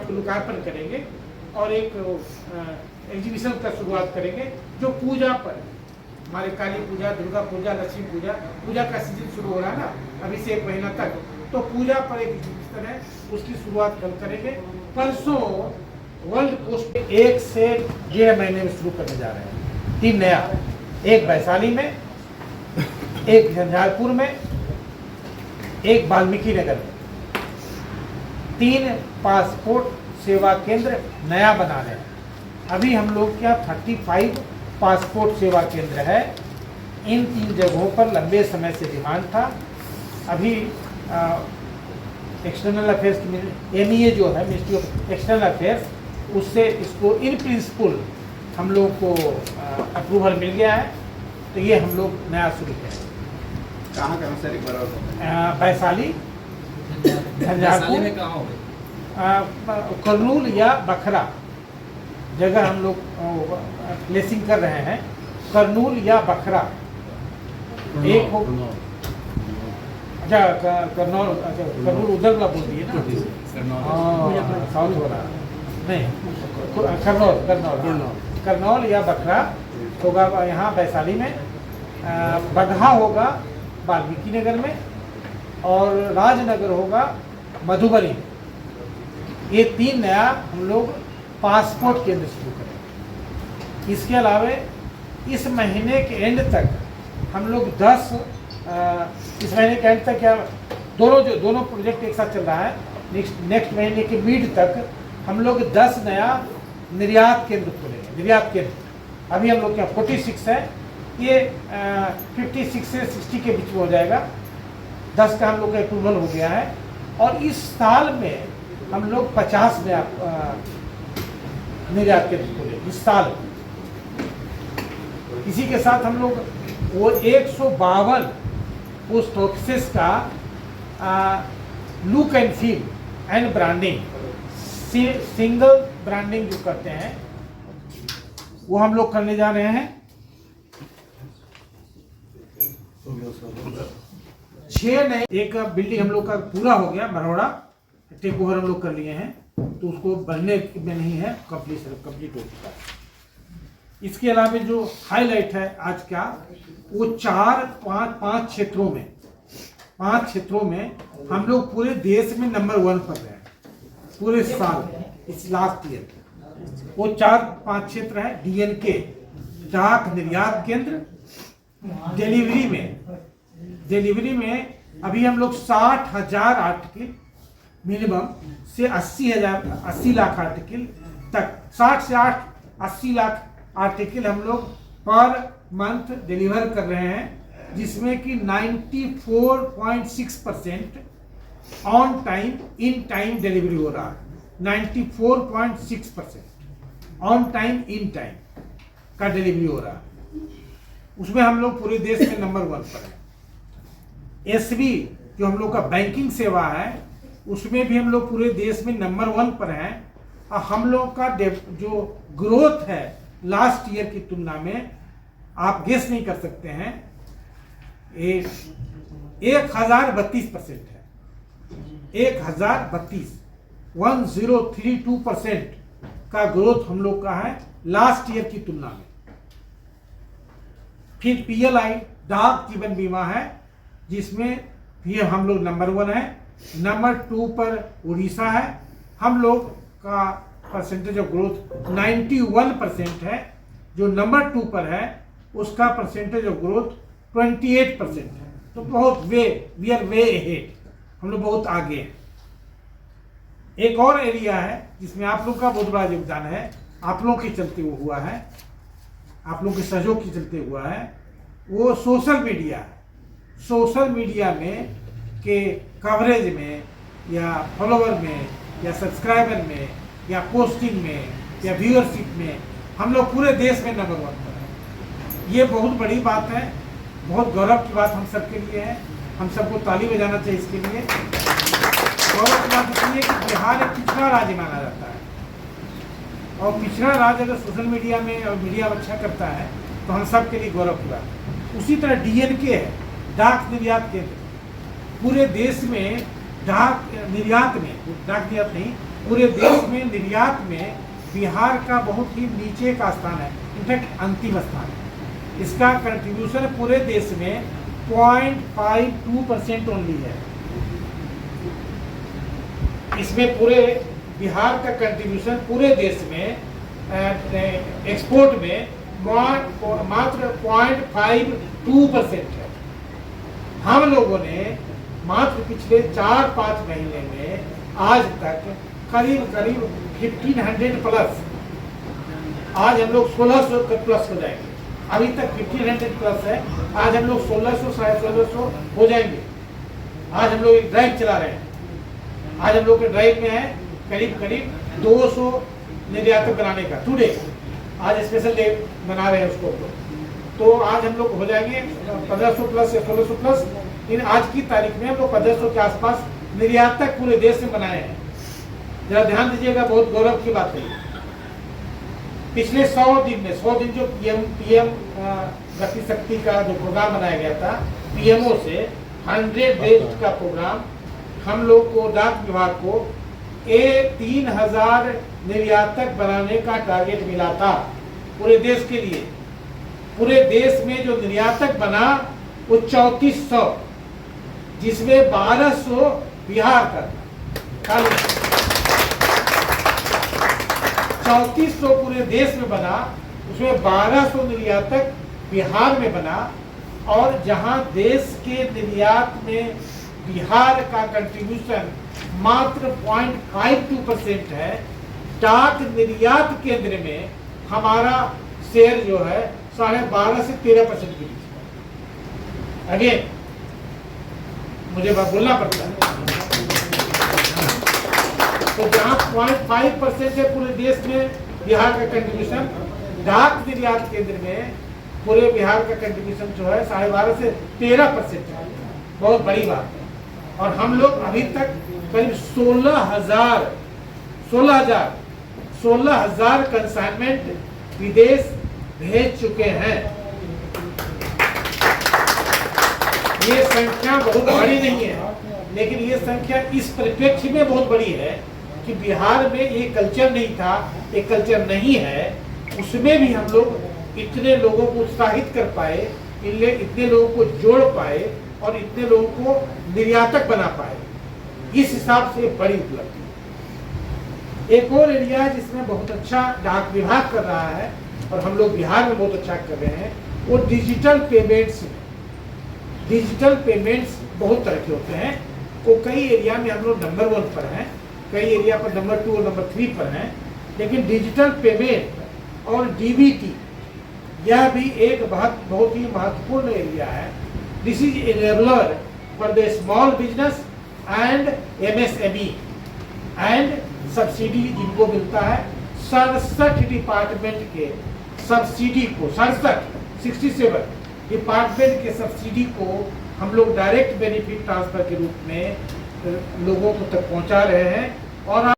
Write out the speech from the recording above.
उसको लोकार्पण करेंगे और एक एग्जीबिशन का शुरुआत करेंगे जो पूजा पर, हमारे काली पूजा, दुर्गा पूजा, लक्ष्मी पूजा, पूजा का सीजन शुरू हो रहा है ना अभी से 1 महीना तक, तो पूजा पर एक एग्जीबिशन है उसकी शुरुआत कल करेंगे। परसों वर्ल्ड पोस्ट 1 से 1.5 महीने में शुरू करने जा रहे हैं 3 नया, एक वैशाली में, एक झंझारपुर में, एक वाल्मीकि नगर में। 3 पासपोर्ट सेवा केंद्र नया बना रहे हैं। अभी हम लोग क्या 35 पासपोर्ट सेवा केंद्र है। इन 3 जगहों पर लंबे समय से डिमांड था। अभी एक्सटर्नल अफेयर्स की MEA जो है, मिनिस्ट्री ऑफ एक्सटर्नल अफेयर्स, उससे इसको इन प्रिंसिपल हम लोग को अप्रूवल मिल गया है, तो ये हम लोग नया शुरू करें। कहाँ सर एक बार वैशाली, झंझारपुर में, करनूल या बखरा जगह हम लोग प्लेसिंग कर रहे हैं। करनूल या बखरा एक हो, अच्छा करनूल उधर का बोल दिए ना, साउथ हो रहा नहीं, करनौल या बखरा होगा यहाँ वैशाली में, बगहा होगा वाल्मीकि नगर में, और राजनगर होगा मधुबनी। ये 3 नया हम लोग पासपोर्ट केंद्र शुरू करेंगे। इसके अलावा इस महीने के एंड तक हम लोग 10 इस महीने के एंड तक क्या दोनों प्रोजेक्ट एक साथ चल रहा है, नेक्स्ट महीने के मिड तक हम लोग 10 नया निर्यात केंद्र खोलेंगे। निर्यात केंद्र अभी हम लोग क्या 46 है, ये 56 से 60 के बीच में हो जाएगा। 10 का हम लोग का अप्रूवल हो गया है, और इस साल में हम लोग 50 नया निर्यात केंद्र खोलेंगे इस साल। इसी के साथ हम लोग वो 152 पोस्ट ऑफिस का look and feel and branding, single branding जो करते हैं वो हम लोग करने जा रहे हैं। 6 नए, एक बिल्डिंग हम लोग का पूरा हो गया, मरोड़ा टेक ओवर हम लोग कर लिए हैं, तो उसको बनने में नहीं है, कंप्लीट हो चुका है। इसके अलावा जो हाईलाइट है आज का, वो 4-5 क्षेत्रों में, 5 क्षेत्रों में हम लोग पूरे देश में नंबर 1 पर रहे पूरे साल, इस लास्ट ईयर। वो 4-5 क्षेत्र है। DNK डाक निर्यात केंद्र, डिलीवरी में अभी हम लोग 60,000 आर्टिकल मिनिमम से 80 लाख आर्टिकल तक, 60 से 80 लाख आर्टिकल हम लोग पर मंथ डिलीवर कर रहे हैं, जिसमें कि 94.6% on time in time delivery हो रहा है। 94.6% ऑन टाइम इन टाइम का डिलीवरी हो रहा है। उसमें हम लोग पूरे देश में नंबर 1 पर है। SB जो हम लोग का बैंकिंग सेवा है, उसमें भी हम लोग पूरे देश में नंबर 1 पर हैं। और हम लोग का जो ग्रोथ है लास्ट ईयर की तुलना में, आप गेस नहीं कर सकते हैं, 1032% है। 1032% का ग्रोथ हम लोग का है लास्ट ईयर की तुलना में। फिर PLI डाक जीवन बीमा है, जिसमें भी हम लोग नंबर 1 है। नंबर 2 पर उड़ीसा है। हम लोग का परसेंटेज ऑफ ग्रोथ 91% है। जो नंबर 2 पर है उसका परसेंटेज ऑफ ग्रोथ 28% है। तो बहुत वी आर वे अहेड, हम लोग बहुत आगे हैं। एक और एरिया है जिसमें आप लोग का बहुत बड़ा योगदान है, आप लोगों के चलते वो हुआ है, आप लोगों के सहयोग के चलते हुआ है, वो सोशल मीडिया है। सोशल मीडिया में के कवरेज में या फॉलोवर में या सब्सक्राइबर में या पोस्टिंग में या व्यूअरशिप में हम लोग पूरे देश में नंबर 1 पर हैं। ये बहुत बड़ी बात है, बहुत गौरव की बात हम सबके लिए है। हम सबको ताली बजाना चाहिए इसके लिए। गौरव की बात इसलिए कि बिहार एक पिछड़ा राज्य माना जाता है, और पिछड़ा राज्य अगर सोशल मीडिया में और मीडिया अच्छा करता है तो हम सब के लिए गौरव की बात है। उसी तरह DNK है, डाक निर्यात केंद्र। पूरे देश में डाक निर्यात नहीं, पूरे देश में निर्यात में बिहार का बहुत ही नीचे का स्थान है, इनफैक्ट अंतिम स्थान है। इसका कंट्रीब्यूशन पूरे देश में 0.52% ओनली है। इसमें पूरे बिहार का कंट्रीब्यूशन पूरे देश में एक्सपोर्ट में मात्र 0.52% है। हम लोगों ने मात्र पिछले 4-5 महीने में आज तक करीब 1500 प्लस, आज हम लोग 1600 प्लस हो जाएंगे। अभी तक 1500 प्लस है, आज हम लोग 1600 1650 हो जाएंगे। आज हम लोग एक ड्राइव चला रहे हैं। आज हम लोग के ड्राइव में है करीब 200 निर्यातक बनाने का टुडे। आज स्पेशल डे मना रहे हैं उसको, तो आज हम लोग हो जाएंगे 1500 प्लस या 1600 प्लस। इन आज की तारीख में हम लोग 1500 के आसपास निर्यातक पूरे देश में बनाए हैं। जरा ध्यान दीजिएगा, बहुत गौरव की बात है। पिछले 100 दिन जो पीएम गति शक्ति का जो प्रोग्राम बनाया गया था, पीएमओ से 100 डेज का प्रोग्राम, हम लोग को डाक विभाग को 3000 निर्यातक बनाने का टारगेट मिला था पूरे देश के लिए। पूरे देश में जो निर्यातक बना वो 3400, जिसमें 1200 बिहार का था। 3400 पूरे देश में बना, उसमें 1200 निर्यातक बिहार में बना। और जहां देश के निर्यात में बिहार का कंट्रीब्यूशन मात्र 0.52% है, डाक निर्यात केंद्र में हमारा शेयर जो है 12.5 से 13% के बीच है। अगेन मुझे बोलना पड़ता है। तो जहां 0.5% है पूरे देश में बिहार का कंट्रीब्यूशन, डाक निर्यात केंद्र में पूरे बिहार का कंट्रीब्यूशन जो है 12.5 से 13% है। बहुत बड़ी बात है। और हम लोग अभी तक करीब 16,000 कंसाइनमेंट विदेश भेज चुके हैं। ये संख्या बहुत बड़ी नहीं है, लेकिन ये संख्या इस परिप्रेक्ष्य में बहुत बड़ी है कि बिहार में ये कल्चर नहीं था, ये कल्चर नहीं है। उसमें भी हम लोग इतने लोगों को उत्साहित कर पाए, इतने लोगों को जोड़ पाए और इतने लोगों को निर्यातक बना पाए। इस हिसाब से बड़ी उपलब्धि। एक और एरिया जिसमें बहुत अच्छा डाक विभाग कर रहा है और हम लोग बिहार में बहुत अच्छा कर रहे हैं, वो डिजिटल पेमेंट्स में। डिजिटल पेमेंट्स बहुत तरह के होते हैं। वो कई एरिया में हम लोग नंबर 1 पर हैं, कई एरिया पर नंबर 2 और नंबर 3 पर हैं। लेकिन डिजिटल पेमेंट और डीबीटी यह भी एक बहुत ही महत्वपूर्ण एरिया है। This is enabler for the small business and MSME and subsidy जिनको मिलता है 67 डिपार्टमेंट के सब्सिडी को, 67 डिपार्टमेंट के सब्सिडी को हम लोग डायरेक्ट बेनिफिट ट्रांसफर के रूप में लोगों को तक पहुंचा रहे हैं। और